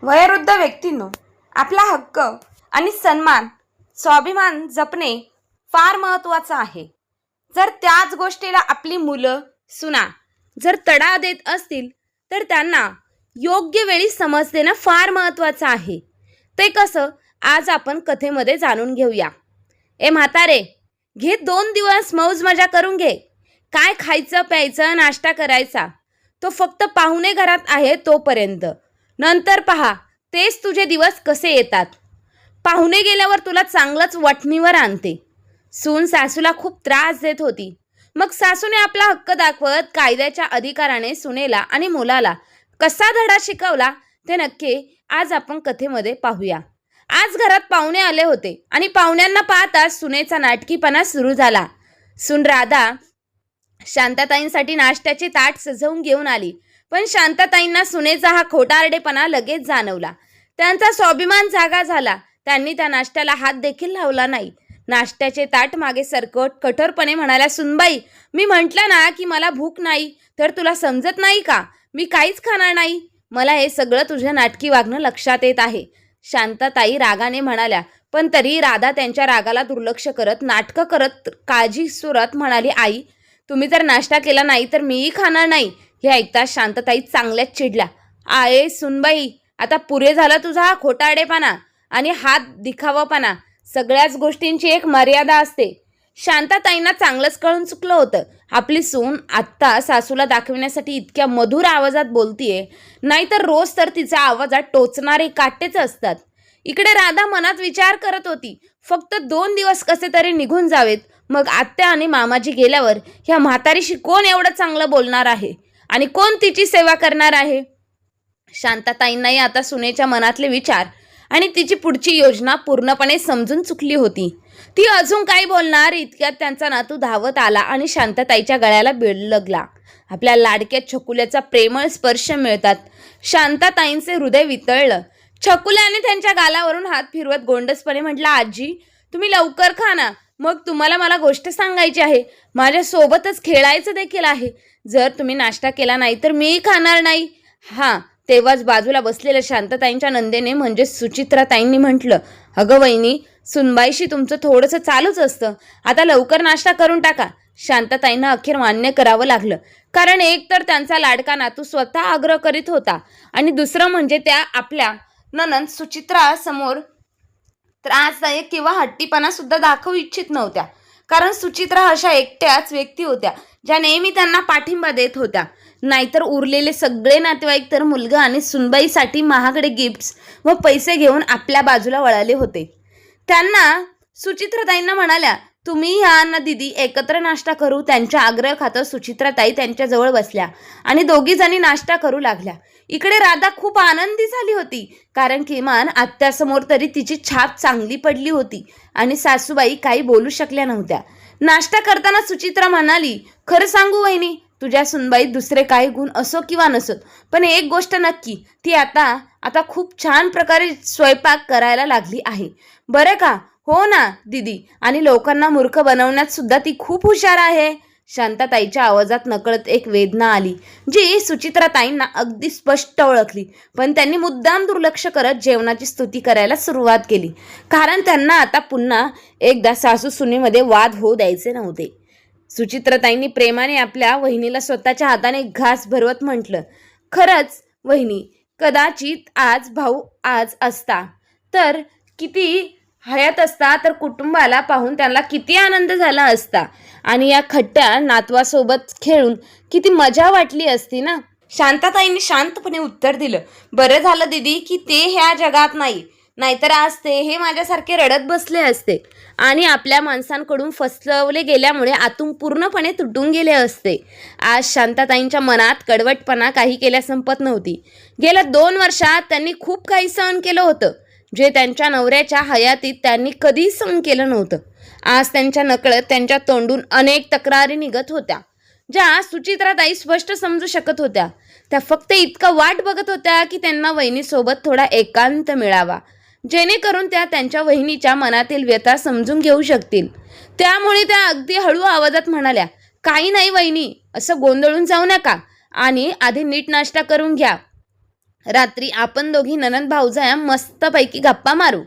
वयोवृद्ध व्यक्तींनो, आपला हक्क आणि सन्मान, स्वाभिमान जपणे फार महत्त्वाचं आहे. जर त्याच गोष्टीला आपली मुलं, सुना जर तडा देत असतील तर त्यांना योग्य वेळी समज देणं फार महत्त्वाचं आहे. ते कसं आज आपण कथेमध्ये जाणून घेऊया. ए म्हातारे, घे 2 दिवस मौज मजा करून घे. काय खायचं प्यायचं नाश्ता करायचा तो फक्त पाहुणे घरात आहे तोपर्यंत. नंतर पहा तेच तुझे दिवस कसे येतात. पाहुणे गेल्यावर तुला चांगलंच वठणीवर आणते. सून सासूला खूप त्रास देत होती. मग सासूने आपला हक्क दाखवत कायद्याच्या अधिकाराने सुनेला आणि मुलाला कसा धडा शिकवला ते नक्की आज आपण कथेमध्ये पाहूया. आज घरात पाहुणे आले होते आणि पाहुण्यांना पाहताच सुनेचा नाटकीपणा सुरू झाला. सून राधा शांताताईंसाठी नाश्त्याचे ताट सजवून घेऊन आली, पण शांताताईंना सुनेचा हा खोटारडेपणा लगेच जाणवला. त्यांचा स्वाभिमान जागा झाला. त्यांनी त्या नाश्त्याला हात देखील लावला नाही. नाश्त्याचे ताट मागे सरकट कठोरपणे म्हणाल्या, सुनबाई, मी म्हटलं ना की मला भूक नाही, तर तुला समजत नाही का? मी काहीच खाणार नाही. मला हे सगळं तुझं नाटकी वागणं लक्षात येत आहे. शांताताई रागाने म्हणाल्या, पण तरी राधा त्यांच्या रागाला दुर्लक्ष करत नाटकं करत काळजी सुरत म्हणाली, आई, तुम्ही जर नाश्ता केला नाही तर मीही खाणार नाही. हे ऐकताच शांताताई चांगल्याच चिडल्या. आये सुनबाई, आता पुरे झाला तुझा हा खोटारडेपणा आणि हात दिखावापणा. सगळ्याच गोष्टींची एक मर्यादा असते. शांताताईंना चांगलंच कळून चुकलं होतं. आपली सून आत्ता सासूला दाखविण्यासाठी इतक्या मधुर आवाजात बोलतीये, नाहीतर रोज तर तिच्या आवाजात टोचणारे काटेच असतात. इकडे राधा मनात विचार करत होती, फक्त 2 दिवस कसे तरी निघून जावेत, मग आत्या आणि मामाजी गेल्यावर ह्या म्हातारीशी कोण एवढं चांगलं बोलणार आहे आणि कोण तिची सेवा करणार आहे. शांताताईंनाही आता सुनेच्या मनातले विचार आणि तिची पुढची योजना पूर्णपणे समजून चुकली होती. ती अजून काय बोलणार इतक्यात त्यांचा नातू धावत आला आणि शांताताईच्या गळ्याला बिळगला. आपल्या लाडक्या छकुल्याचा प्रेमळ स्पर्श मिळतात शांताताईंचे हृदय वितळलं. छकुल्याने त्यांच्या गालावरून हात फिरवत गोंडसपणे म्हटलं, आजी, तुम्ही लवकर खा ना. मग तुम्हाला मला गोष्ट सांगायची आहे. माझ्यासोबतच खेळायचं देखील आहे. जर तुम्ही नाश्ता केला नाही तर मीही खाणार नाही. हां, तेव्हाच बाजूला बसलेल्या शांताताईंच्या नंदेने म्हणजे सुचित्राताईंनी म्हटलं, अगं वहिनी, सुनबाईशी तुमचं थोडंसं चालूच असतं. आता लवकर नाश्ता करून टाका. शांताताईंना अखेर मान्य करावं लागलं, कारण एक तर त्यांचा लाडका नातू स्वतः आग्रह करीत होता आणि दुसरं म्हणजे त्या आपल्या नणंद सुचित्रा समोर त्रासदायक किंवा हट्टीपणा सुद्धा दाखवू इच्छित नव्हत्या. कारण सुचित्रा अशा एकट्याच व्यक्ती होत्या ज्या नेहमी त्यांना पाठिंबा देत होत्या. नाहीतर उरलेले सगळे नातेवाईक तर मुलगा आणि सुनबाईसाठी महागडे गिफ्ट्स व पैसे घेऊन आपल्या बाजूला वळाले होते. त्यांना सुचित्राताईंना म्हणाल्या, तुम्ही ह्या ना दीदी एकत्र नाश्ता करू. त्यांच्या आग्रह खातर सुचित्राताई त्यांच्याजवळ बसल्या आणि दोघी जणी नाश्ता करू लागल्या. इकडे राधा खूप आनंदी झाली होती, कारण किमान आत्यासमोर तरी तिची छाप चांगली पडली होती आणि सासूबाई काही बोलू शकल्या नव्हत्या. नाश्ता करताना सुचित्रा म्हणाली, खरं सांगू वहिनी, तुझ्या सुनबाईत दुसरे काही गुण असो किंवा नसोत, पण एक गोष्ट नक्की, ती आता खूप छान प्रकारे स्वयंपाक करायला लागली आहे बरं का. हो ना दीदी, आणि लोकांना मूर्ख बनवण्यात सुद्धा ती खूप हुशार आहे. शांताताईच्या आवाजात नकळत एक वेदना आली, जी सुचित्राताईंना अगदी स्पष्ट ओळखली. पण त्यांनी मुद्दाम दुर्लक्ष करत जेवणाची स्तुती करायला सुरुवात केली, कारण त्यांना आता पुन्हा एकदा सासू सुनेमध्ये वाद होऊ द्यायचे नव्हते. सुचित्राताईंनी प्रेमाने आपल्या वहिनीला स्वतःच्या हाताने घास भरवत म्हटलं, खरंच वहिनी, कदाचित आज भाऊ आज असता तर किती हयात असता तर कुटुंबाला पाहून त्यांना किती आनंद झाला असता आणि या खट्ट्या नातवासोबत खेळून किती मजा वाटली असती ना. शांताताईंनी शांतपणे उत्तर दिलं, बरं झालं दीदी की ते ह्या जगात नाही, नाहीतर आज ते हे माझ्यासारखे रडत बसले असते आणि आपल्या माणसांकडून फसवले गेल्यामुळे आतून पूर्णपणे तुटून गेले असते. आज शांताताईंच्या मनात कडवटपणा काही केल्या संपत नव्हती. गेल्या 2 वर्षात त्यांनी खूप काही सहन केलं होतं, जे त्यांच्या नवऱ्याच्या हयातीत त्यांनी कधीच सहन केलं नव्हतं. आज त्यांच्या नकळत त्यांच्या तोंडून अनेक तक्रारी निघत होत्या, ज्या सुचित्राताई स्पष्ट समजू शकत होत्या. त्या फक्त इतकं वाट बघत होत्या की त्यांना वहिनीसोबत थोडा एकांत मिळावा, जेणेकरून त्या त्यांच्या वहिनीच्या मनातील व्यथा समजून घेऊ शकतील. त्यामुळे त्या अगदी हळू आवाजात म्हणाल्या, काही नाही वहिनी, असं गोंधळून जाऊ नका आणि आधी नीट नाश्ता करून घ्या. रात्री आपण दोघी ननंद भाऊजाया मस्तपैकी गप्पा मारू.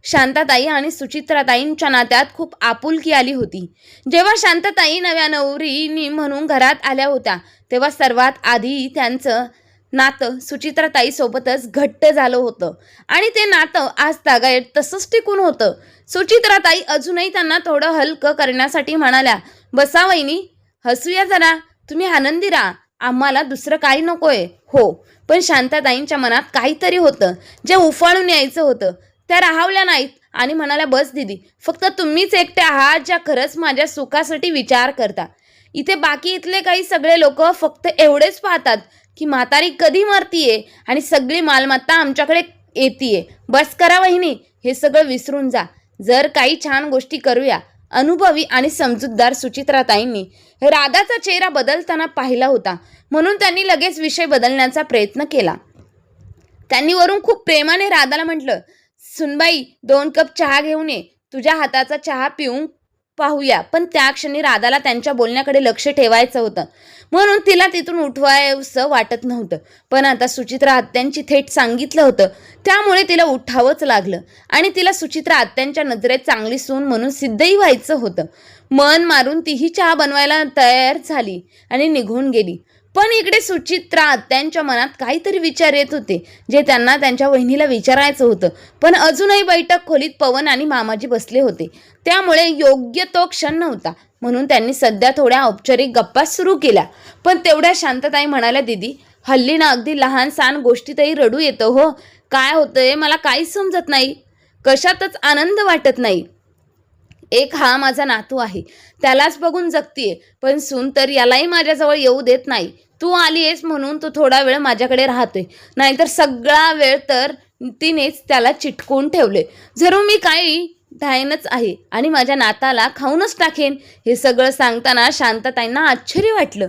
शांताताई आणि सुचित्राताईंच्या नात्यात खूप आपुलकी आली होती. जेव्हा शांताताई नव्या नवरीनी म्हणून घरात आल्या होत्या तेव्हा सर्वात आधी त्यांचं नातं सुचित्राताईसोबतच घट्ट झालं होतं आणि ते नातं आज तागायत तसंच टिकून होतं. सुचित्राताई अजूनही त्यांना थोडं हलकं करण्यासाठी म्हणाल्या, बसा वहिनी, हसूया जरा, तुम्ही आनंदी राहा, आम्हाला दुसरं काही नकोय. हो, पण शांताताईंच्या मनात काहीतरी होतं जे उफाळून यायचं होतं. त्या राहावल्या नाहीत आणि म्हणाल्या, बस दीदी, फक्त तुम्हीच एकटे आहात ज्या खरंच माझ्या सुखासाठी विचार करता. इथे बाकी इथले काही सगळे लोक फक्त एवढेच पाहतात की म्हातारी कधी मरतीये आणि सगळी मालमत्ता आमच्याकडे येतीये. बस करा वहिनी, हे सगळं विसरून जा, जर काही छान गोष्टी करूया. अनुभवी आणि समजूतदार सुचित्राताईंनी राधाचा चेहरा बदलताना पाहिला होता, म्हणून त्यांनी लगेच विषय बदलण्याचा प्रयत्न केला. त्यांनी वरून खूप प्रेमाने राधाला म्हटलं, सुनबाई, 2 कप चहा घेऊन ये, तुझ्या हाताचा चहा पिऊन पाहूया. पण त्या क्षणी राधाला त्यांच्या बोलण्याकडे लक्ष ठेवायचं होतं, म्हणून तिला तिथून उठवायचं वाटत नव्हतं. पण आता सुचित्रा आत्यांची थेट सांगितलं होतं, त्यामुळे तिला उठावंच लागलं आणि तिला सुचित्रा आत्यांच्या नजरेत चांगली सून म्हणून सिद्धही व्हायचं होतं. मन मारून तीही चहा बनवायला तयार झाली आणि निघून गेली. पण इकडे सुचित्रा आत्यांच्या मनात काहीतरी विचार येत होते जे त्यांना त्यांच्या वहिनीला विचारायचं होतं. पण अजूनही बैठक खोलीत पवन आणि मामाजी बसले होते, त्यामुळे योग्य तो क्षण नव्हता, म्हणून त्यांनी सध्या थोड्या औपचारिक गप्पा सुरू केल्या. पण तेवढ्या शांतताई म्हणाल्या, दीदी, हल्ली ना अगदी लहान सहान गोष्टीतही रडू येतं हो. काय होतंय मला काहीच समजत नाही, कशातच आनंद वाटत नाही. एक हा माझा नातू आहे, त्यालाच बघून जगतीये, पण सून तर यालाही माझ्याजवळ येऊ देत नाही. तू आलीयस म्हणून तो थोडा वेळ माझ्याकडे राहतोय, नाहीतर सगळा वेळ तर तिनेच त्याला चिटकवून ठेवले. जरूर मी काही डायनच आहे आणि माझ्या नाताला खाऊनच टाकेन. हे सगळं सांगताना शांतताईंना आश्चर्य वाटलं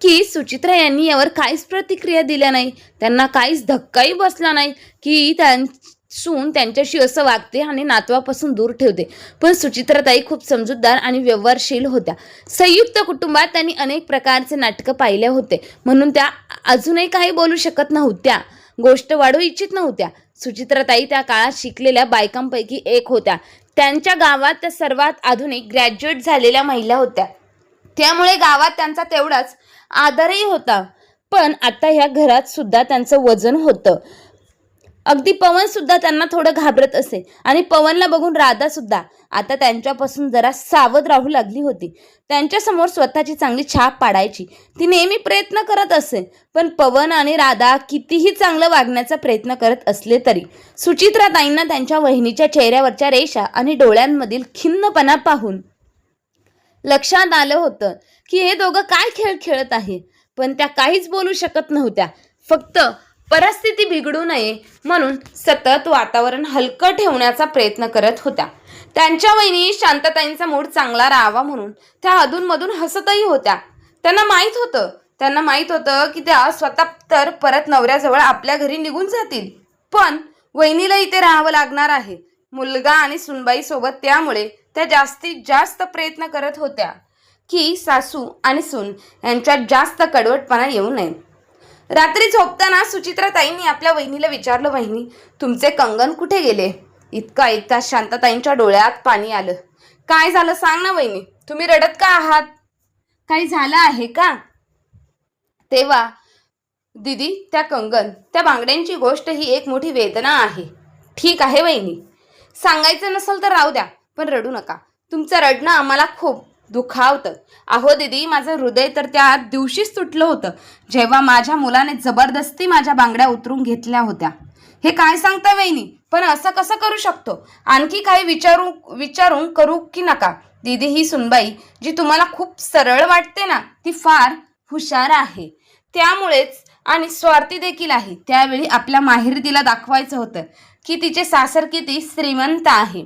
की सुचित्रा यांनी यावर काहीच प्रतिक्रिया दिल्या नाही. त्यांना काहीच धक्काही बसला नाही की सून त्यांच्याशी असं वागते आणि नातवापासून दूर ठेवते. पण सुचित्राताई खूप समजूतदार आणि व्यवहारशील होत्या. संयुक्त कुटुंबात त्यांनी अनेक प्रकारचे नाटकं पाहिले होते, म्हणून त्या अजूनही काही बोलू शकत नव्हत्या, गोष्ट वाढवू इच्छित नव्हत्या. सुचित्राताई त्या काळात शिकलेल्या बायकांपैकी एक होत्या. त्यांच्या गावात त्या सर्वात आधुनिक ग्रॅज्युएट झालेल्या महिला होत्या, त्यामुळे गावात त्यांचा तेवढाच आदरही होता. पण आता ह्या घरात सुद्धा त्यांचं वजन होतं. अगदी पवन सुद्धा त्यांना थोडं घाबरत असे आणि पवनला बघून राधा सुद्धा आता त्यांच्यापासून जरा सावध राहू लागली होती. त्यांच्यासमोर स्वतःची चांगली छाप पाडायची ती नेहमी प्रयत्न करत असे. पण पवन आणि राधा कितीही चांगलं वागण्याचा प्रयत्न करत असले तरी सुचित्राताईंना त्यांच्या वहिनीच्या चेहऱ्यावरच्या रेषा आणि डोळ्यांमधील खिन्नपणा पाहून लक्षात आलं होतं की हे दोघं काय खेळ खेळत आहे. पण त्या काहीच बोलू शकत नव्हत्या, फक्त परिस्थिती बिघडू नये म्हणून सतत वातावरण हलकं ठेवण्याचा प्रयत्न करत होत्या. त्यांच्या वहिनी शांतताईंचा मूड चांगला राहावा म्हणून त्या अधूनमधून हसतही होत्या. त्यांना माहीत होतं की त्या स्वतः तर परत नवऱ्याजवळ आपल्या घरी निघून जातील, पण वहिनीला इथे राहावं लागणार आहे मुलगा आणि सुनबाई सोबत. त्यामुळे त्या जास्तीत जास्त प्रयत्न करत होत्या की सासू आणि सून यांच्यात जास्त कडवटपणा येऊ नये. रात्री झोपताना सुचित्राताईंनी आपल्या वहिनीला विचारलं, वहिनी, तुमचे कंगन कुठे गेले? इतका ऐकताच शांतताईंच्या डोळ्यात पाणी आलं. काय झालं सांग ना वहिनी, तुम्ही रडत का आहात? काही झालं आहे का? तेव्हा दीदी, त्या कंगन, त्या बांगड्यांची गोष्ट ही एक मोठी वेदना आहे. ठीक आहे वहिनी, सांगायचं नसेल तर राहू द्या, पण रडू नका. तुमचं रडणं आम्हाला खूप दुखावतं. अहो दीदी, माझं हृदय तर त्या दिवशीच तुटलं होतं जेव्हा माझ्या मुलाने जबरदस्ती माझ्या बांगड्या उतरून घेतल्या होत्या. हे काय सांगता वहिनी, पण असं कसं करू शकतो? आणखी काही विचारून करू की नका? दीदी, ही सुनबाई जी तुम्हाला खूप सरळ वाटते ना, ती फार हुशार आहे, त्यामुळेच आणि स्वार्थी देखील आहे. त्यावेळी आपल्या माहेरतीला दाखवायचं होतं की तिचे सासर किती श्रीमंत आहे,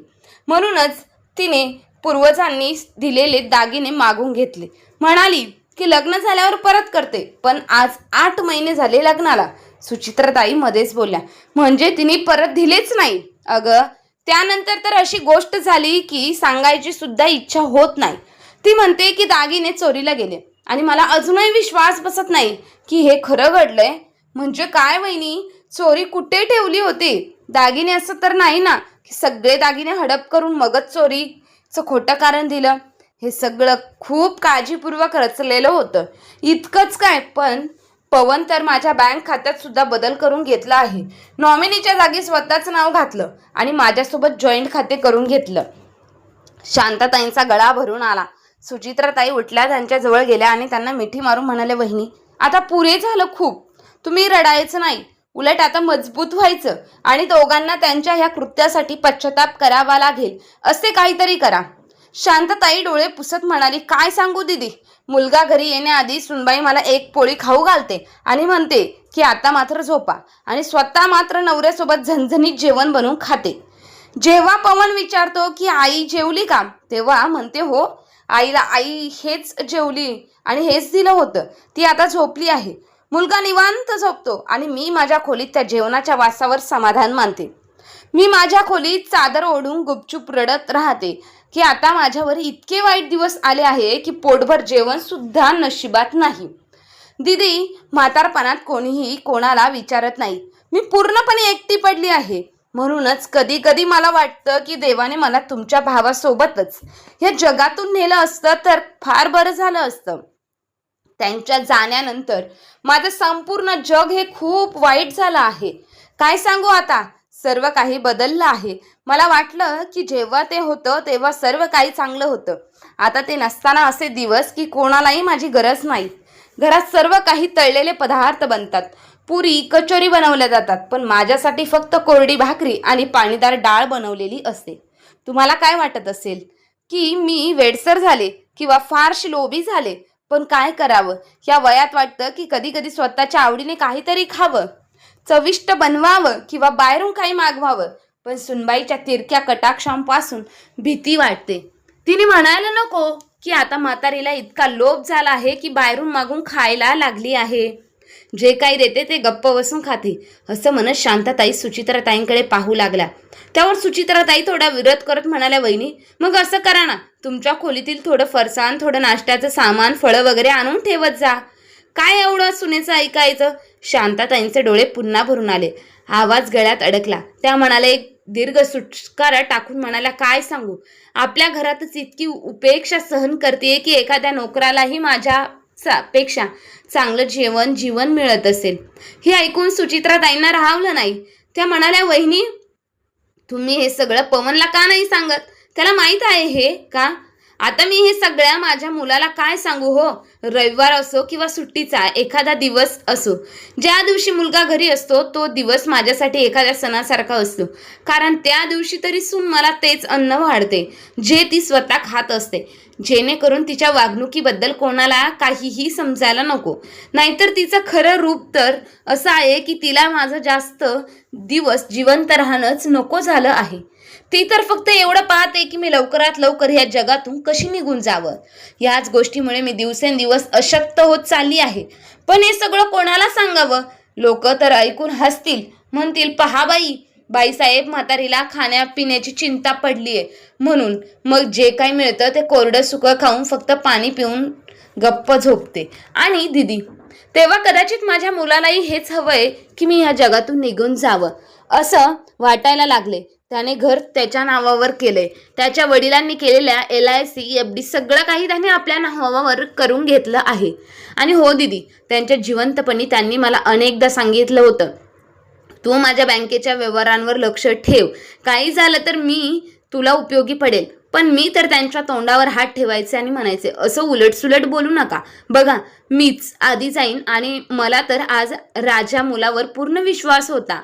म्हणूनच तिने पूर्वजांनी दिलेले दागिने मागून घेतले. म्हणाली की लग्न झाल्यावर परत करते, पण आज 8 महिने झाले लग्नाला. सुचित्राताई मध्येच बोलल्या, म्हणजे तिने परत दिलेच नाही? अगं, त्यानंतर तर अशी गोष्ट झाली की सांगायची सुद्धा इच्छा होत नाही. ती म्हणते की दागिने चोरीला गेले आणि मला अजूनही विश्वास बसत नाही की हे खरं घडलंय. म्हणजे काय वहिनी, चोरी कुठे ठेवली होती? दागिने असं तर नाही ना की सगळे दागिने हडप करून मगच चोरीचं खोटं कारण दिलं? हे सगळं खूप काळजीपूर्वक रचलेलं होतं. इतकंच काय, पण पवन तर माझ्या बँक खात्यात सुद्धा बदल करून घेतला आहे. नॉमिनीच्या जागी स्वतःचं नाव घातलं आणि माझ्यासोबत जॉईंट खाते करून घेतलं. शांताताईंचा गळा भरून आला. सुचित्राताई उठल्या, त्यांच्या जवळ गेल्या आणि त्यांना मिठी मारून म्हणाले, वहिनी आता पुरे झालं खूप. तुम्ही रडायचं नाही, उलट आता मजबूत व्हायचं आणि दोघांना त्यांच्या ह्या कृत्यासाठी पश्चाताप करावा लागेल असे काहीतरी करा. शांताताई डोळे पुसत म्हणाली, काय सांगू दीदी, मुलगा घरी येण्याआधी सुनबाई मला एक पोळी खाऊ घालते आणि म्हणते की आता मात्र झोपा, आणि स्वतः मात्र नवऱ्यासोबत झणझणीत जेवण बनवून खाते. जेव्हा पवन विचारतो की आई जेवली का, तेव्हा म्हणते हो, आईला आई हेच जेवली आणि हेच दिलं होतं, ती आता झोपली आहे. मुलगा निवांत झोपतो आणि मी माझ्या खोलीत त्या जेवणाच्या वासावर समाधान मानते. मी माझ्या खोलीत चादर ओढून गुपचूप रडत राहते की आता माझ्यावर इतके वाईट दिवस आले आहे की पोटभर जेवण सुद्धा नशिबात नाही. दीदी, म्हातारपणात कोणीही कोणाला विचारत नाही. मी पूर्णपणे एकटी पडली आहे. म्हणूनच कधी कधी मला वाटतं की देवाने मला तुमच्या भावासोबतच या जगातून नेलं असतं तर फार बरं झालं असतं. त्यांच्या जाण्यानंतर माझं संपूर्ण जग हे खूप वाईट झालं आहे. काय सांगू आता, सर्व काही बदललं आहे. मला वाटलं की जेव्हा ते होतं तेव्हा सर्व काही चांगलं होतं. आता ते नसताना असे दिवस की कोणालाही माझी गरज नाही. घरात सर्व काही तळलेले पदार्थ बनतात, पुरी कचोरी बनवल्या जातात, पण माझ्यासाठी फक्त कोरडी भाकरी आणि पाणीदार डाळ बनवलेली असते. तुम्हाला काय वाटत असेल की मी वेडसर झाले किंवा फारशी लोभी झाले, पण काय करावं, या वयात वाटतं की कधी कधी स्वतःच्या आवडीने काहीतरी खावं, चविष्ट बनवावं किंवा बाहेरून काही मागवावं. पण सुनबाईच्या तिरक्या कटाक्षांपासून भीती वाटते. तिने म्हणायला नको की आता म्हातारीला इतका लोभ झाला आहे की बाहेरून मागून खायला लागली आहे. जे काही देते ते गप्प बसून खाते, असं म्हणत शांताताई सुचित्राताईंकडे पाहू लागल्या. त्यावर सुचित्राताई थोडा विरोध करत म्हणाल्या, वहिनी मग असं करा ना, तुमच्या खोलीतील थोडं फरसाण, थोडं नाश्त्याचं सामान, फळं वगैरे आणून ठेवत जा. काय एवढं सुनेचं ऐकायचं? शांताताईंचे डोळे पुन्हा भरून आले. आवाज गळ्यात अडकला. त्या म्हणाल्या, एक दीर्घ सुटकारा टाकून म्हणाल्या, काय सांगू, आपल्या घरातच इतकी उपेक्षा सहन करते की एखाद्या नोकरालाही माझ्या पेक्षा चांगलं जीवन मिळत असेल. हे ऐकून सुचित्राताईंना राहावलं नाही. त्या म्हणाल्या, वहिनी तुम्ही हे सगळं पवनला का नाही सांगत? त्याला माहीत आहे हे का? आता मी हे सगळ्या माझ्या मुलाला काय सांगू हो? रविवार असो किंवा सुट्टीचा एखादा दिवस असो, ज्या दिवशी मुलगा घरी असतो तो दिवस माझ्यासाठी एखाद्या सणासारखा असतो. कारण त्या दिवशी तरी सून मला तेच अन्न वाढते जे ती स्वतः खात असते, जेणेकरून तिच्या वागणुकीबद्दल कोणाला काहीही समजायला नको. नाहीतर तिचं खरं रूप तर असं आहे की तिला माझं जास्त दिवस जिवंत राहणंच नको झालं आहे. ती तर फक्त एवढं पाहते की मी लवकरात लवकर ह्या जगातून कशी निघून जावं. याच गोष्टीमुळे मी दिवसेंदिवस अशक्त होत चालली आहे. पण हे सगळं कोणाला सांगावं? लोक तर ऐकून हसतील, म्हणतील, पहा बाईसाहेब म्हातारीला खाण्यापिण्याची चिंता पडलीये म्हणून मग जे काही मिळतं ते कोरडं सुकं खाऊन फक्त पाणी पिऊन गप्प झोपते. आणि दीदी, तेव्हा कदाचित माझ्या मुलालाही हेच हवंय की मी ह्या जगातून निघून जावं असं वाटायला लागले. त्याने घर त्याच्या नावावर केलंय. त्याच्या वडिलांनी केलेल्या LIC FD सगळं काही त्याने आपल्या नावावर करून घेतलं आहे. आणि हो दीदी, त्यांच्या जिवंतपणी त्यांनी मला अनेकदा सांगितलं होतं, तू माझ्या बँकेच्या व्यवहारांवर लक्ष ठेव, काही झालं तर मी तुला उपयोगी पडेल. पण मी तर त्यांच्या तोंडावर हात ठेवायचे आणि म्हणायचे, असं उलटसुलट बोलू नका. बघा, मीच आधी जाईन आणि मला तर आज राजा मुलावर पूर्ण विश्वास होता.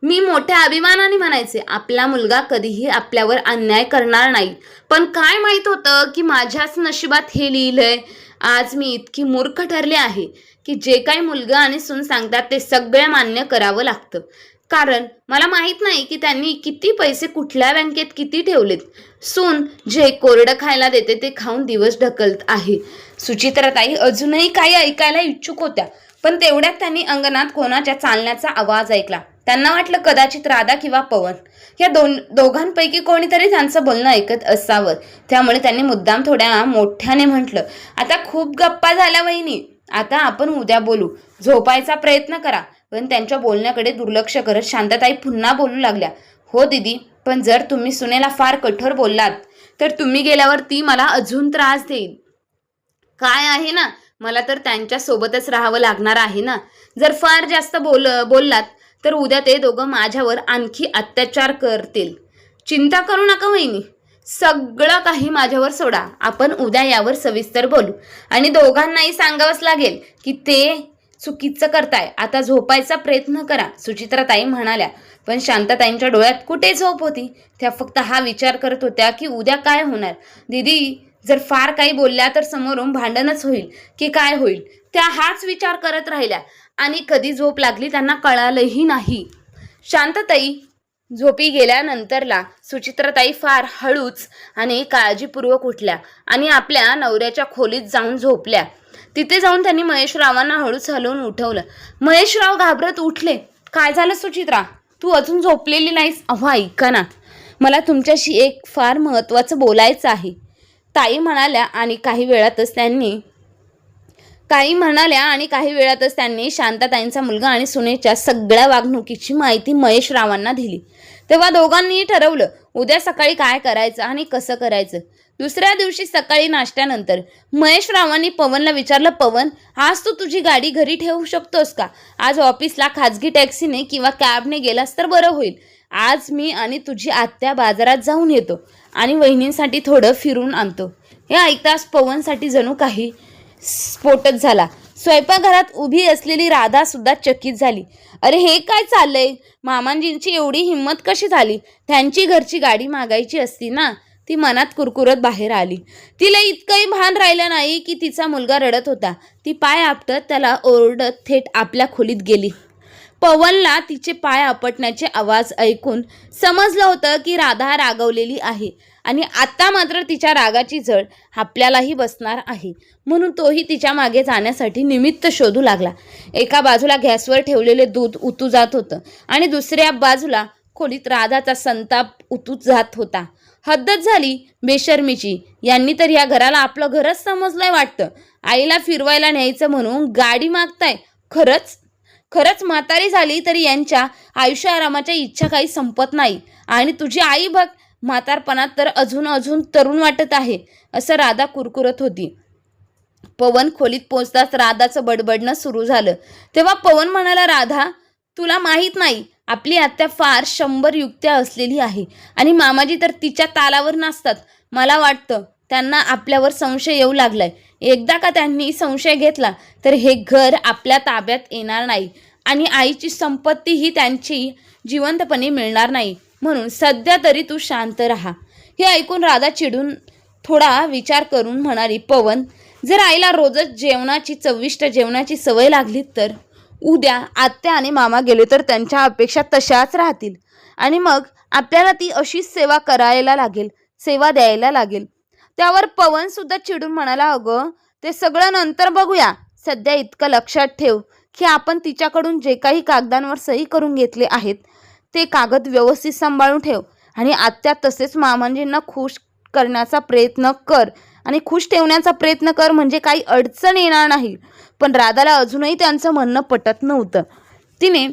मी मोठ्या अभिमानाने म्हणायचे, आपला मुलगा कधीही आपल्यावर अन्याय करणार नाही. पण काय माहित होतं की माझ्याच नशिबात हे लिहिलंय. आज मी इतकी मूर्ख ठरले आहे की जे काही मुलगा आणि सून सांगतात ते सगळे मान्य करावं लागतं. कारण मला माहित नाही की त्यांनी किती पैसे कुठल्या बँकेत किती ठेवलेत. सून जे कोरडं खायला देते ते खाऊन दिवस ढकलत आहे. सुचित्राताई अजूनही काही ऐकायला इच्छुक होत्या, पण तेवढ्यात त्यांनी अंगणात कोणाच्या चालण्याचा आवाज ऐकला. त्यांना वाटलं कदाचित राधा किंवा पवन या दोघांपैकी कोणीतरी त्यांचं बोलणं ऐकत असावं. त्यामुळे त्यांनी मुद्दाम थोड्या मोठ्याने म्हटलं, आता खूप गप्पा झाल्या वहिनी, आता आपण उद्या बोलू. झोपायचा प्रयत्न करा. पण त्यांच्या बोलण्याकडे दुर्लक्ष करत शांतताई पुन्हा बोलू लागल्या. हो दीदी, पण जर तुम्ही सुनेला फार कठोर बोललात तर तुम्ही गेल्यावर ती मला अजून त्रास देईल. काय आहे ना, मला तर त्यांच्या सोबतच राहावं लागणार आहे ना. जर फार जास्त बोललात तर उद्या ते दोघं माझ्यावर आणखी अत्याचार करतील. चिंता करू नका वहिनी, सगळं काही माझ्यावर सोडा. आपण उद्या यावर सविस्तर बोलू आणि दोघांनाही सांगावंच लागेल की ते चुकीचं करताय. आता झोपायचा प्रयत्न करा, सुचित्राताई म्हणाल्या. पण शांताताईंच्या डोळ्यात कुठे झोप होती. त्या फक्त हा विचार करत होत्या की उद्या काय होणार. दीदी जर फार काही बोलल्या तर समोरून भांडणच होईल की काय होईल, त्या हाच विचार करत राहिल्या आणि कधी झोप लागली त्यांना कळालंही नाही. शांतताई झोपी गेल्यानंतरला सुचित्राताई फार हळूच आणि काळजीपूर्वक उठल्या आणि आपल्या नवऱ्याच्या खोलीत जाऊन झोपल्या. तिथे जाऊन त्यांनी महेशरावांना हळूच हलवून उठवलं. महेशराव घाबरत उठले. काय झालं सुचित्रा, तू अजून झोपलेली नाहीस? अहो ऐका ना, मला तुमच्याशी एक फार महत्त्वाचं बोलायचं आहे, ताई म्हणाल्या. आणि काही वेळातच त्यांनी शांताताईंचा मुलगा आणि सुनेच्या सगळ्या वागणुकीची माहिती महेशरावांना दिली. तेव्हा दोघांनीही ठरवलं उद्या सकाळी काय करायचं आणि कसं करायचं. दुसऱ्या दिवशी सकाळी नाश्त्यानंतर महेशरावांनी पवनला विचारलं, पवन, आज तू तुझी गाडी घरी ठेवू शकतोस का? आज ऑफिसला खाजगी टॅक्सीने किंवा कॅबने गेलास तर बरं होईल. आज मी आणि तुझी आत्या बाजारात जाऊन येतो आणि वहिनींसाठी थोडं फिरून आणतो. हे ऐकताच पवनसाठी जणू काही स्फोटच झाला. स्वयंपाकघरात उभी असलेली राधा सुद्धा चकित झाली. अरे हे काय चाललंय? मामांजींची एवढी हिंमत कशी झाली? त्यांची घरची गाडी मागायची असती ना. ती मनात कुरकुरत बाहेर आली. तिला इतकंही भान राहिलं नाही की तिचा मुलगा रडत होता. ती पाय आपटत त्याला ओरडत थेट आपल्या खोलीत गेली. पवनला तिचे पाय आपटण्याचे आवाज ऐकून समजलं होतं की राधा रागवलेली आहे आणि आता मात्र तिच्या रागाची झळ आपल्यालाही बसणार आहे. म्हणून तोही तिच्या मागे जाण्यासाठी निमित्त शोधू लागला. एका बाजूला गॅसवर ठेवलेले दूध उतू जात होतं आणि दुसऱ्या बाजूला खोलीत राधाचा संताप उतू जात होता. हद्दच झाली बेशर्मीची. यांनी तर या घराला आपलं घरच समजलंय वाटतं. आईला फिरवायला न्यायचं म्हणून गाडी मागताय. खरंच म्हातारी झाली तरी यांच्या आयुष्य आरामाच्या इच्छा काही संपत नाही. आणि तुझी आई बघ, म्हातारपणात तर अजून तरुण वाटत आहे, असं राधा कुरकुरत होती. पवन खोलीत पोचताच राधाचं बडबडणं सुरू झालं. तेव्हा पवन म्हणाला, राधा, तुला माहीत नाही, आपली आत्या फार 100 युक्त्या असलेली आहे आणि मामाजी तर तिच्या तालावर नसतात. मला वाटतं त्यांना आपल्यावर संशय येऊ लागलाय. एकदा का त्यांनी संशय घेतला तर हे घर आपल्या ताब्यात येणार नाही आणि आईची संपत्तीही त्यांची जिवंतपणे मिळणार नाही. म्हणून सध्या तरी तू शांत राहा. हे ऐकून राधा चिडून थोडा विचार करून म्हणाली, पवन, जर आईला रोजच चविष्ट जेवणाची सवय लागली तर उद्या आत्या आणि मामा गेले तर त्यांच्या अपेक्षा तशाच राहतील आणि मग आपल्याला ती अशीच सेवा द्यायला लागेल. त्यावर पवन सुद्धा चिडून म्हणाला, अगं ते सगळं नंतर बघूया. सध्या इतकं लक्षात ठेव की आपण तिच्याकडून जे काही कागदांवर सही करून घेतले आहेत ते कागद व्यवस्थित सांभाळून ठेव आणि आत्या तसेच मामांजींना खुश करण्याचा प्रयत्न कर आणि खुश ठेवण्याचा प्रयत्न कर, म्हणजे काही अडचण येणार नाही. पण राधाला अजूनही त्यांचं म्हणणं पटत नव्हतं. तिने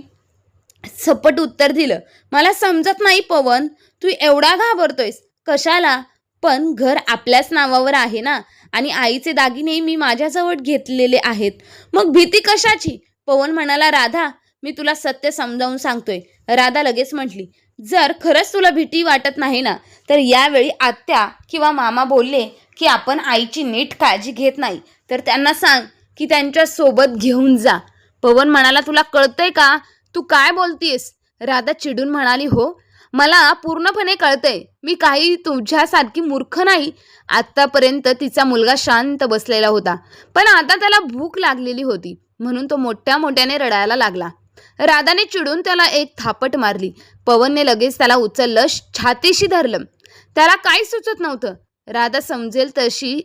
सपट उत्तर दिलं, मला समजत नाही पवन, तू एवढा घाबरतोयस कशाला? पण घर आपल्याच नावावर आहे ना आणि आईचे दागिने मी माझ्याजवळ घेतलेले आहेत, मग भीती कशाची? पवन म्हणाला, राधा, मी तुला सत्य समजावून सांगतोय. राधा लगेच म्हटली, जर खरंच तुला भीती वाटत नाही ना तर यावेळी आत्या किंवा मामा बोलले की आपण आईची नीट काळजी घेत नाही तर त्यांना सांग की त्यांच्या सोबत घेऊन जा. पवन म्हणाला, तुला कळतंय का तू काय बोलतीयस? राधा चिडून म्हणाली, हो, मला पूर्णपणे कळतंय. मी काही तुझ्यासारखी मूर्ख नाही. आत्तापर्यंत तिचा मुलगा शांत बसलेला होता, पण आता त्याला भूक लागलेली होती म्हणून तो मोठ्याने रडायला लागला. राधाने चिडून त्याला एक थापट मारली. पवनने लगेच त्याला उचललं, छातीशी धरलं. त्याला काही सुचत नव्हतं. राधा समजेल तशी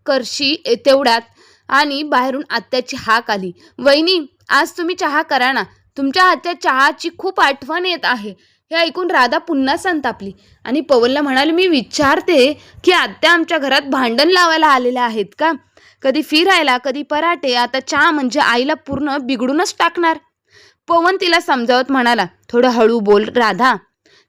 करशी तेवढ्यात आणि बाहेरून आत्याची हाक आली, वहिनी, आज तुम्ही चहा करा ना, तुमच्या हातच्या चहाची खूप आठवण येत आहे. हे ऐकून राधा पुन्हा संतापली आणि पवनला म्हणाली, मी विचारते की आत्या आमच्या घरात भांडण लावायला आलेल्या आहेत का? कधी फिरायला, कधी पराठे, आता चहा म्हणजे आईला पूर्ण बिघडूनच टाकणार. पवन तिला समजावत म्हणाला, थोडं हळू बोल राधा,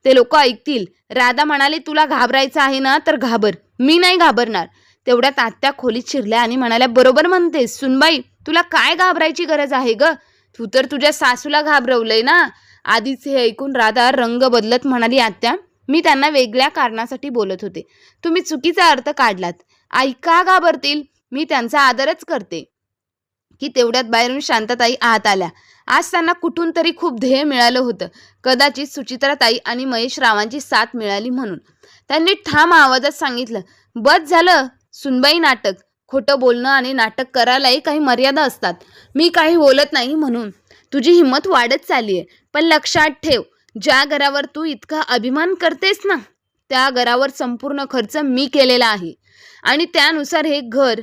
ते लोक ऐकतील. राधा म्हणाली, तुला घाबरायचं आहे ना तर घाबर, मी नाही घाबरणार. तेवढ्यात आत्या खोलीत शिरल्या आणि म्हणाल्या, बरोबर म्हणतेस सुनबाई, तुला काय घाबरायची गरज आहे ग? तू तर तुझ्या सासूला घाबरवलंय ना. आधीच हे ऐकून राधा रंग बदलत म्हणाली, आत्या, मी त्यांना वेगळ्या कारणासाठी बोलत होते. तुम्ही चुकीचा अर्थ काढलात. आई का घाबरतील? मी त्यांचा आदरच करते. की तेवढ्यात बाहेरून शांताताई आत आल्या. आज त्यांना कुठून तरी खूप ध्येय मिळालं होतं. कदाचित सुचित्राताई आणि महेश रावांची साथ मिळाली म्हणून. त्यांनी ठाम आवाजात सांगितलं, बस झालं सुनबाई नाटक. खोटं बोलणं आणि नाटक करायलाही काही मर्यादा असतात. मी काही बोलत नाही म्हणून तुझी हिंमत वाढत चालली आहे. पण लक्षात ठेव, ज्या घरावर तू इतका अभिमान करतेस ना, त्या घरावर संपूर्ण खर्च मी केलेला आहे आणि त्यानुसार हे घर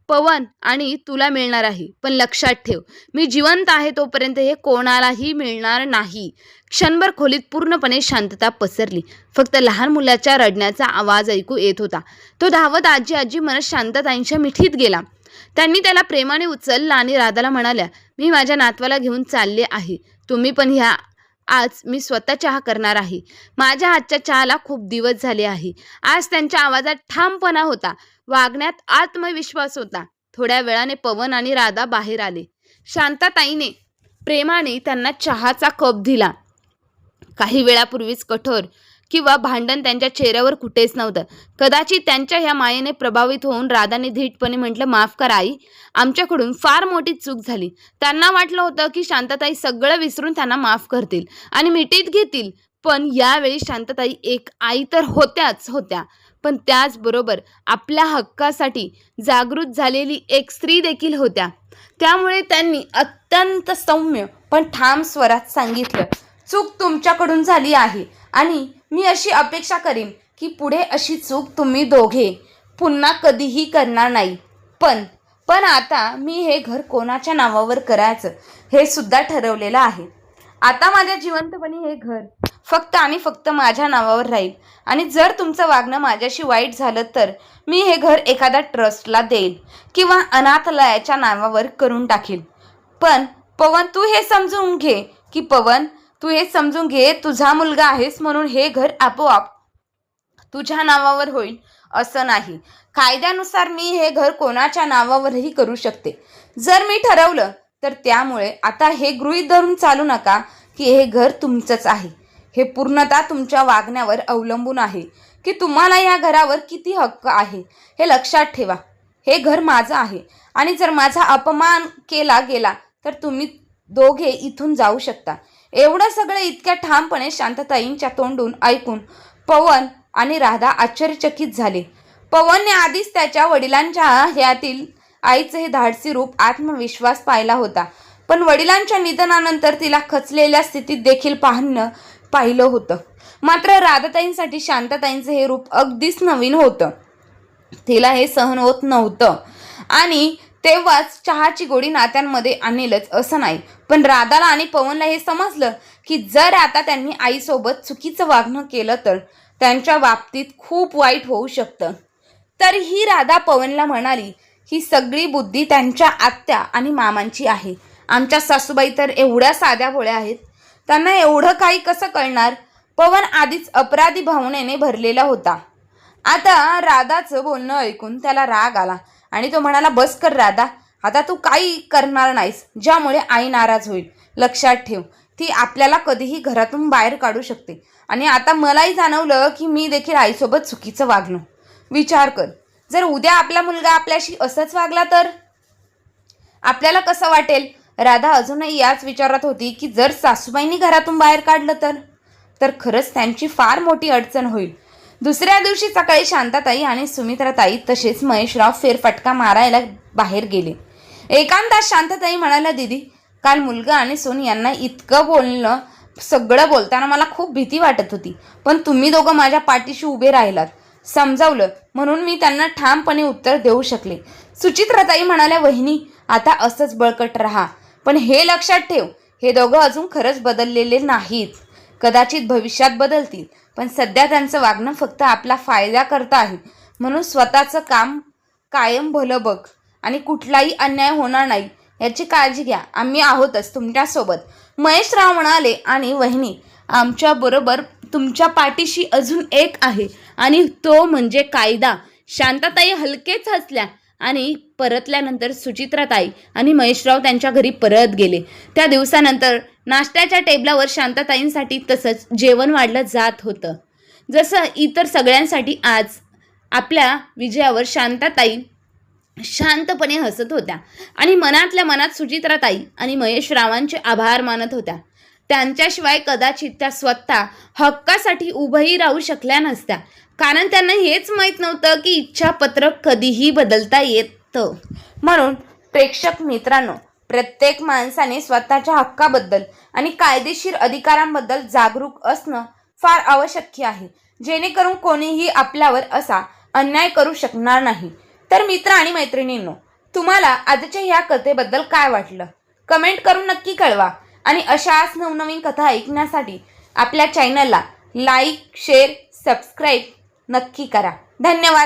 पवन आणि तुला मिळणार आहे. पण लक्षात ठेव, मी जिवंत आहे तोपर्यंत हे कोणालाही मिळणार नाही. क्षणभर खोलीत पूर्णपणे शांतता पसरली. फक्त लहान मुलाच्या रडण्याचा आवाज ऐकू येत होता. तो धावत आजी आजी म्हणत शांतताईंच्या मिठीत गेला. त्यांनी त्याला प्रेमाने उचलला आणि राधाला म्हणाल्या, मी माझ्या नातवाला घेऊन चालले आहे. तुम्ही पण ह्या. आज मी स्वतः चहा करणार आहे. माझ्या हातच्या चहाला खूप दिवस झाले आहे. आज त्यांच्या आवाजात ठामपणा होता, वागण्यात आत्मविश्वास होता. थोड्या वेळाने पवन आणि राधा बाहेर आले. शांताताईने प्रेमाने त्यांना चहाचा कप दिला. काही वेळापूर्वीच कठोर किंवा भांडण त्यांच्या चेहऱ्यावर कुठेच नव्हतं. कदाचित त्यांच्या ह्या मायेने प्रभावित होऊन राधाने धीटपणे म्हटलं, माफ करा आई, आमच्याकडून फार मोठी चूक झाली. त्यांना वाटलं होतं की शांताताई सगळं विसरून त्यांना माफ करतील आणि मिठीत घेतील. पण यावेळी शांताताई एक आई तर होत्याच होत्या, पण त्याचबरोबर आपल्या हक्कासाठी जागृत झालेली एक स्त्री देखील होत्या. त्यामुळे त्यांनी अत्यंत सौम्य पण ठाम स्वरात सांगितलं, चूक तुमच्याकडून झाली आहे आणि मी अशी अपेक्षा करीन की पुढे अशी चूक तुम्ही दोघे पुन्हा कधीही करणार नाही. पण आता मी हे घर कोणाच्या नावावर करायचं हे सुद्धा ठरवलेलं आहे. आता माझ्या जिवंतपणी हे घर फक्त आणि फक्त माझ्या नावावर राहील आणि जर तुमचं वागणं माझ्याशी वाईट झालं तर मी हे घर एखाद्या ट्रस्टला देईल किंवा अनाथालयाच्या नावावर करून टाकील. पण पवन, तू हे समजून घे, तुझा मुलगा आहेस म्हणून हे घर आपोआप तुझ्या नावावर होईल असं नाही. कायद्यानुसार मी हे घर कोणाच्या नावावरही करू शकते जर मी ठरवलं तर. त्यामुळे आता हे गृहीत धरून चालू नका की हे घर तुमचंच आहे. हे पूर्णतः तुमच्या वागण्यावर अवलंबून आहे की तुम्हाला या घरावर किती हक्क आहे. हे लक्षात ठेवा, हे घर माझं आहे आणि जर माझा अपमान केला गेला तर तुम्ही दोघे इथून जाऊ शकता. एवढं सगळं इतक्या ठामपणे शांतताईंच्या तोंडून ऐकून पवन आणि राधा आश्चर्यचकित झाले. पवनने आधीच त्याच्या वडिलांच्या ह्यातील आईचं हे धाडसी रूप, आत्मविश्वास पाहिला होता. पण वडिलांच्या निधनानंतर तिला खचलेल्या स्थितीत देखील पाहिलं होतं. मात्र राधाताईंसाठी शांतताईंचं हे रूप अगदीच नवीन होतं. तिला हे सहन होत नव्हतं आणि तेव्हाच चहाची गोडी नात्यांमध्ये आणेलच असं नाही. पण राधाला आणि पवनला हे समजलं की जर आता त्यांनी आईसोबत चुकीचं वागणं केलं तर त्यांच्या बाबतीत खूप वाईट होऊ शकतं. तरीही राधा पवनला म्हणाली, ही सगळी बुद्धी त्यांच्या आत्या आणि मामांची आहे. आमच्या सासूबाई तर एवढ्या साध्या भोळ्या आहेत, त्यांना एवढं काही कसं कळणार. पवन आधीच अपराधी भावनेने भरलेला होता. आता राधाचं बोलणं ऐकून त्याला राग आला आणि तो म्हणाला, बस कर राधा, आता तू काही करणार नाहीस ज्यामुळे आई नाराज होईल. लक्षात ठेव, ती आपल्याला कधीही घरातून बाहेर काढू शकते आणि आता मलाही जाणवलं की मी देखील आईसोबत चुकीचं वागलो. विचार कर, जर उद्या आपला मुलगा आपल्याशी असंच वागला तर आपल्याला कसं वाटेल. राधा अजूनही याच विचारात होती की जर सासूबाईंनी घरातून बाहेर काढलं तर खरंच त्यांची फार मोठी अडचण होईल. दुसऱ्या दिवशी सकाळी शांताताई आणि सुमित्राताई तसेच महेशराव फेरफटका मारायला बाहेर गेले. एकांतात शांताताई म्हणाल्या, दीदी, काल मुलगा आणि सोन यांना इतकं सगळं बोलताना मला खूप भीती वाटत होती. पण तुम्ही दोघं माझ्या पाठीशी उभे राहिलात, समजावलं म्हणून मी त्यांना ठामपणे उत्तर देऊ शकले. सुचित्राताई म्हणाल्या, वहिनी, आता असंच बळकट राहा. पण हे लक्षात ठेव, हे दोघं अजून खरंच बदललेले नाहीत. कदाचित भविष्यात बदलतील, पण सध्या त्यांचं वागणं फक्त आपला फायदा करता आहे. म्हणून स्वतःचं काम कायम भलं बघ आणि कुठलाही अन्याय होणार नाही याची काळजी घ्या, आम्ही आहोतच तुमच्यासोबत. महेश राव म्हणाले, आणि वहिनी आमच्याबरोबर तुमच्या पाठीशी अजून एक आहे आणि तो म्हणजे कायदा. शांताताई हलकेच हसल्या आणि परतल्यानंतर सुचित्राताई आणि महेशराव त्यांच्या घरी परत गेले. त्या दिवसानंतर नाश्त्याच्या टेबलावर शांताताईंसाठी तसंच जेवण वाढलं जात होतं, जसं इतर सगळ्यांसाठी. आज आपल्या विजयावर शांताताई शांतपणे हसत होत्या आणि मनातल्या मनात सुचित्राताई आणि महेशरावांचे आभार मानत होत्या. त्यांच्याशिवाय कदाचित त्या स्वतः हक्कासाठी उभंही राहू शकल्या नसत्या, कारण त्यांना हेच माहीत नव्हतं की इच्छापत्रक कधीही बदलता येतं. म्हणून प्रेक्षक मित्रांनो, प्रत्येक माणसाने स्वतःच्या हक्काबद्दल आणि कायदेशीर अधिकारांबद्दल जागरूक असणं फार आवश्यक आहे, जेणेकरून कोणीही आपल्यावर असा अन्याय करू शकणार नाही. तर मित्र आणि मैत्रिणींनो, तुम्हाला आजच्या ह्या कथेबद्दल काय वाटलं कमेंट करून नक्की कळवा. आणि अशाच नवनवीन कथा ऐकण्यासाठी आपल्या चॅनलला लाईक, शेअर, सबस्क्राईब नक्की करा. धन्यवाद.